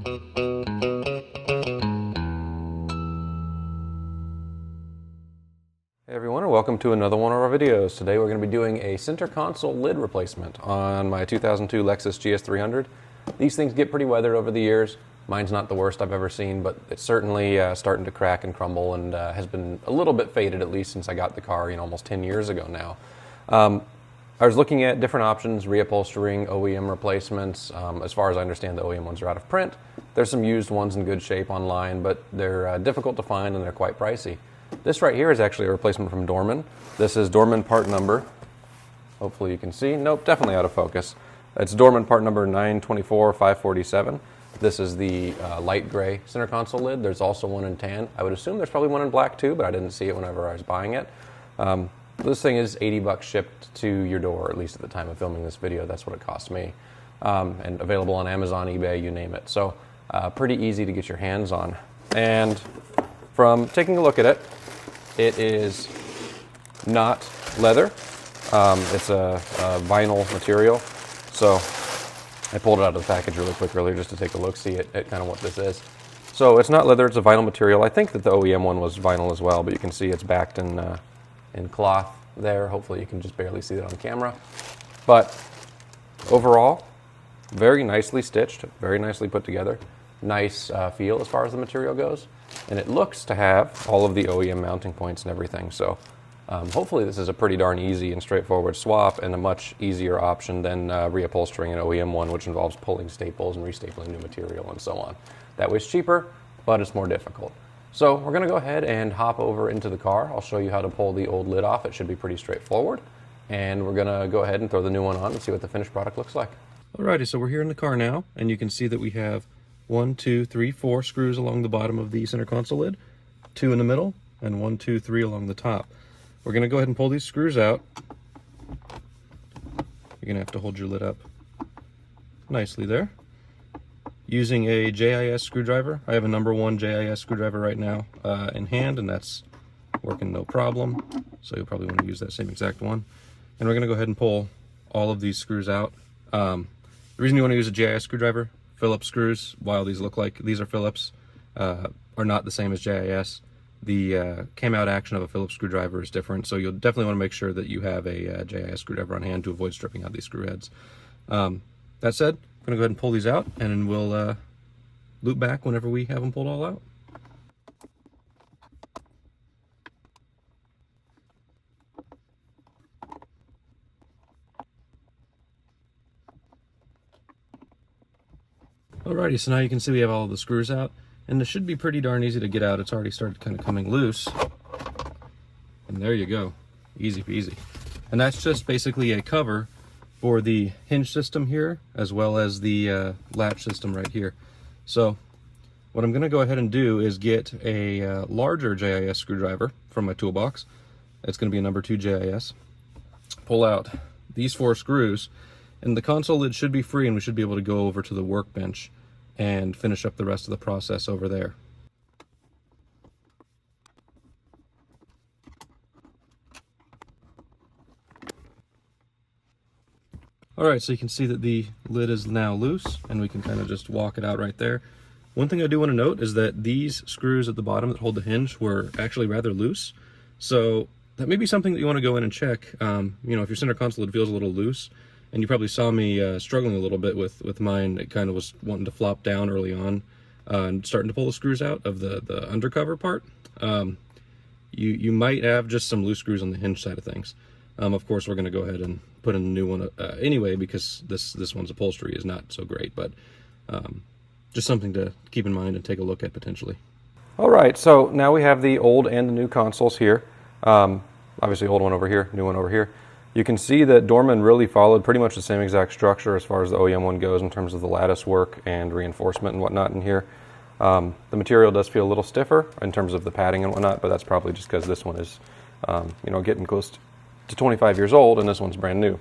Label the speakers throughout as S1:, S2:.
S1: Hey everyone, and welcome to another one of our videos. Today we're going to be doing a center console lid replacement on my 2002 Lexus GS300. These things get pretty weathered over the years. Mine's not the worst I've ever seen, but it's certainly starting to crack and crumble, and has been a little bit faded, at least since I got the car, almost 10 years ago now. I was looking at different options, reupholstering, OEM replacements. As far as I understand, the OEM ones are out of print. There's some used ones in good shape online, but they're difficult to find and they're quite pricey. This right here is actually a replacement from Dorman. This is Dorman part number. Hopefully you can see. Nope, definitely out of focus. It's Dorman part number 924-547. This is the light gray center console lid. There's also one in tan. I would assume there's probably one in black too, but I didn't see it whenever I was buying it. This thing is $80 shipped to your door, at least at the time of filming this video. That's what it cost me. And available on Amazon, eBay, you name it. So pretty easy to get your hands on. And from taking a look at it, it is not leather. It's a vinyl material. So I pulled it out of the package really quick earlier just to take a look, see at kind of what this is. So it's not leather, it's a vinyl material. I think that the OEM one was vinyl as well, but you can see it's backed in cloth there. Hopefully you can just barely see that on camera. But overall, very nicely stitched, very nicely put together. Nice feel as far as the material goes. And it looks to have all of the OEM mounting points and everything. So hopefully this is a pretty darn easy and straightforward swap and a much easier option than reupholstering an OEM one, which involves pulling staples and restapling new material and so on. That way it's cheaper, but it's more difficult. So we're going to go ahead and hop over into the car. I'll show you how to pull the old lid off. It should be pretty straightforward. And we're going to go ahead and throw the new one on and see what the finished product looks like. Alrighty, so we're here in the car now, and you can see that we have 1, 2, 3, 4 screws along the bottom of the center console lid, 2 in the middle, and 1, 2, 3 along the top. We're going to go ahead and pull these screws out. You're going to have to hold your lid up nicely there. Using a JIS screwdriver. I have a number 1 JIS screwdriver right now in hand, and that's working no problem. So you'll probably want to use that same exact one. And we're going to go ahead and pull all of these screws out. The reason you want to use a JIS screwdriver, Phillips screws, while these look like these are Phillips, are not the same as JIS. The came out action of a Phillips screwdriver is different, so you'll definitely want to make sure that you have a JIS screwdriver on hand to avoid stripping out these screw heads. That said, I'm going to go ahead and pull these out, and then we'll loop back whenever we have them pulled all out. Alrighty, so now you can see we have all of the screws out, and this should be pretty darn easy to get out. It's already started kind of coming loose. And there you go. Easy peasy. And that's just basically a cover for the hinge system here, as well as the latch system right here. So what I'm going to go ahead and do is get a larger JIS screwdriver from my toolbox. It's going to be a number 2 JIS. Pull out these 4 screws, and the console lid should be free, and we should be able to go over to the workbench and finish up the rest of the process over there. Alright, so you can see that the lid is now loose, and we can kind of just walk it out right there. One thing I do want to note is that these screws at the bottom that hold the hinge were actually rather loose, so that may be something that you want to go in and check. If your center console lid feels a little loose, and you probably saw me struggling a little bit with mine, it kind of was wanting to flop down early on and starting to pull the screws out of the undercover part. You might have just some loose screws on the hinge side of things. Of course, we're going to go ahead and put in a new one anyway, because this one's upholstery is not so great, but just something to keep in mind and take a look at potentially. All right, so now we have the old and the new consoles here. Obviously, old one over here, new one over here. You can see that Dorman really followed pretty much the same exact structure as far as the OEM one goes in terms of the lattice work and reinforcement and whatnot in here. The material does feel a little stiffer in terms of the padding and whatnot, but that's probably just because this one is, getting close to 25 years old, and this one's brand new.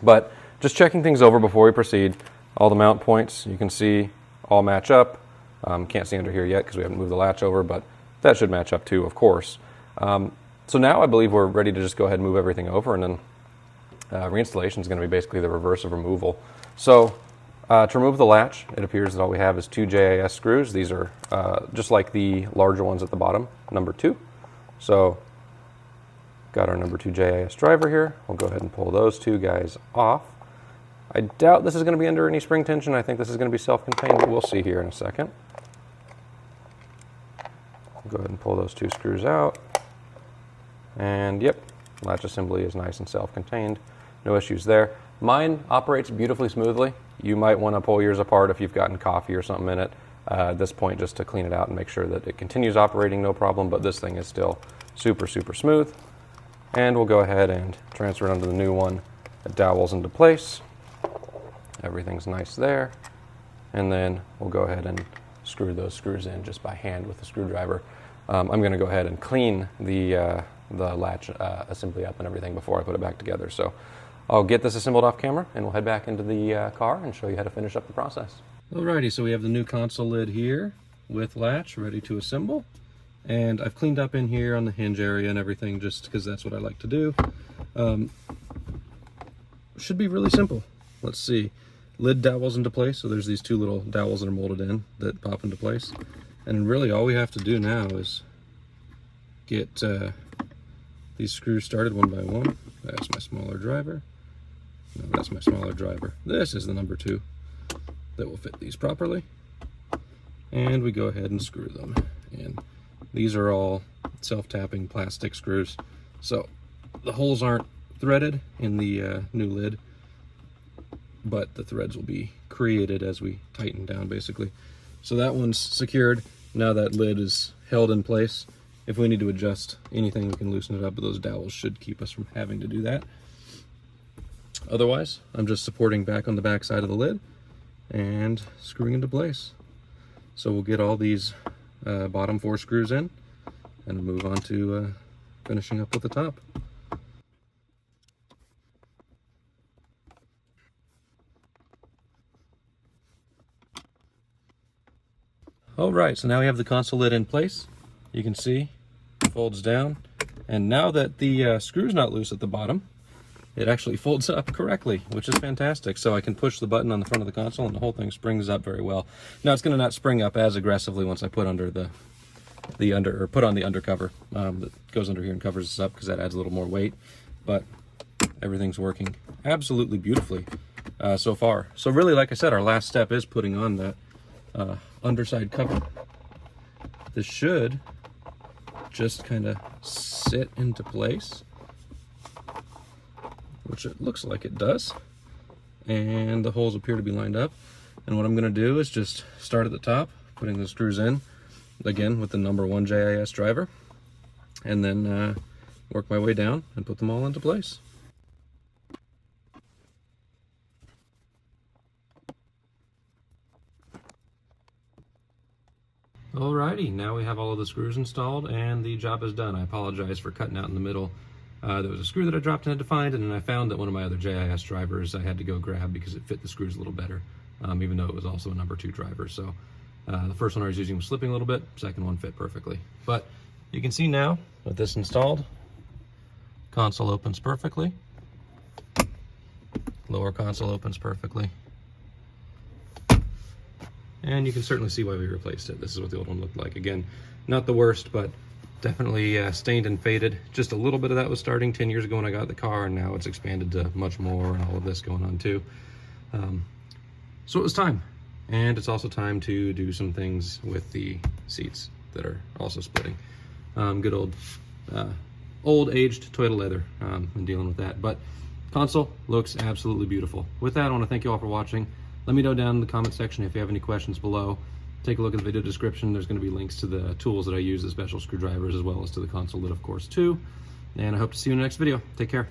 S1: But just checking things over before we proceed, all the mount points you can see all match up. Can't see under here yet because we haven't moved the latch over, but that should match up too, of course. So now I believe we're ready to just go ahead and move everything over, and then reinstallation is going to be basically the reverse of removal. So To remove the latch, it appears that all we have is 2 JIS screws. These are just like the larger ones at the bottom, number 2. So, got our number 2 JIS driver here. We'll go ahead and pull those 2 guys off. I doubt this is going to be under any spring tension. I think this is going to be self-contained, but we'll see here in a second. Go ahead and pull those 2 screws out. And yep, latch assembly is nice and self-contained. No issues there. Mine operates beautifully smoothly. You might want to pull yours apart if you've gotten coffee or something in it at this point, just to clean it out and make sure that it continues operating no problem, but this thing is still super, super smooth. And we'll go ahead and transfer it onto the new one. It dowels into place. Everything's nice there. And then we'll go ahead and screw those screws in just by hand with the screwdriver. I'm going to go ahead and clean the latch assembly up and everything before I put it back together. So I'll get this assembled off camera and we'll head back into the car and show you how to finish up the process. Alrighty, so we have the new console lid here with latch ready to assemble. And I've cleaned up in here on the hinge area and everything just because that's what I like to do. Should be really simple. Let's see. Lid dowels into place, so there's these 2 little dowels that are molded in that pop into place. And really all we have to do now is get these screws started one by one. That's my smaller driver. No, that's my smaller driver. This is the number 2 that will fit these properly. And we go ahead and screw them in. These are all self-tapping plastic screws, so the holes aren't threaded in the new lid, but the threads will be created as we tighten down basically. So that one's secured. Now that lid is held in place. If we need to adjust anything, we can loosen it up, but those dowels should keep us from having to do that. Otherwise, I'm just supporting back on the back side of the lid and screwing into place. So we'll get all these bottom 4 screws in and move on to finishing up with the top. Alright, so now we have the console lid in place. You can see it folds down, and now that the screw's not loose at the bottom, it actually folds up correctly, which is fantastic. So I can push the button on the front of the console and the whole thing springs up very well. Now it's going to not spring up as aggressively once I put under put on the undercover that goes under here and covers this up, because that adds a little more weight. But everything's working absolutely beautifully so far. So really, like I said, our last step is putting on that underside cover. This should just kind of sit into place, which it looks like it does, and the holes appear to be lined up. And what I'm going to do is just start at the top, putting the screws in again with the number 1 JIS driver, and then work my way down and put them all into place. Alrighty, now we have all of the screws installed and the job is done. I apologize for cutting out in the middle. There was a screw that I dropped and had to find, and then I found that one of my other JIS drivers I had to go grab because it fit the screws a little better, even though it was also a number 2 driver. So the first one I was using was slipping a little bit, second one fit perfectly. But you can see now with this installed, console opens perfectly, lower console opens perfectly. And you can certainly see why we replaced it. This is what the old one looked like. Again, not the worst, but definitely stained and faded. Just a little bit of that was starting 10 years ago when I got the car, and now it's expanded to much more and all of this going on too. So it was time. And it's also time to do some things with the seats that are also splitting. Good old aged Toyota leather, and dealing with that. But console looks absolutely beautiful. With that, I want to thank you all for watching. Let me know down in the comment section if you have any questions below. Take a look at the video description. There's going to be links to the tools that I use, the special screwdrivers, as well as to the console lid, of course, too. And I hope to see you in the next video. Take care.